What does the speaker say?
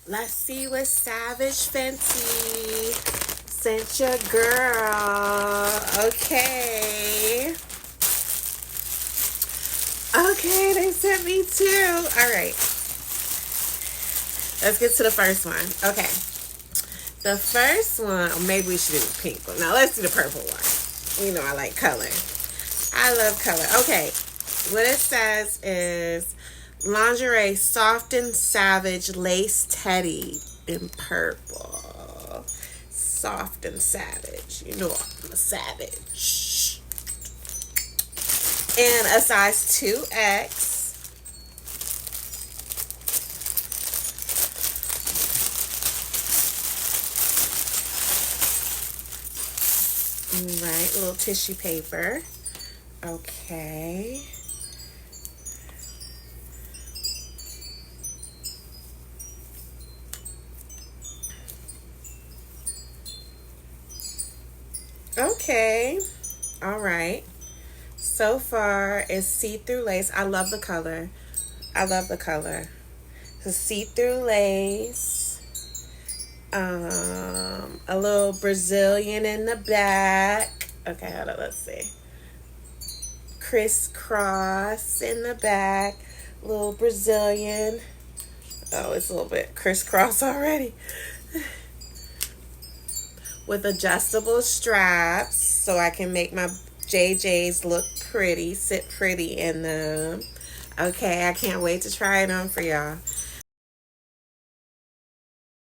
Let's see what Savage Fenty sent your girl. Okay. Okay, they sent me two. All right. Let's get to the first one. Okay. The first one, or maybe we should do the pink one. Now let's do the purple one. You know I like color. I love color. Okay. What it says is lingerie soft and savage lace teddy in purple. Soft and savage. You know I'm a savage. And a size 2X. Right, a little tissue paper. Okay. Okay. All right. So far, it's see-through lace. I love the color. I love the color. It's see-through lace. A little Brazilian in the back. Okay, hold on. Let's see. Crisscross in the back. Little Brazilian. Oh, it's a little bit crisscross already. With adjustable straps so I can make my JJs look pretty, sit pretty in them. Okay, I can't wait to try it on for y'all.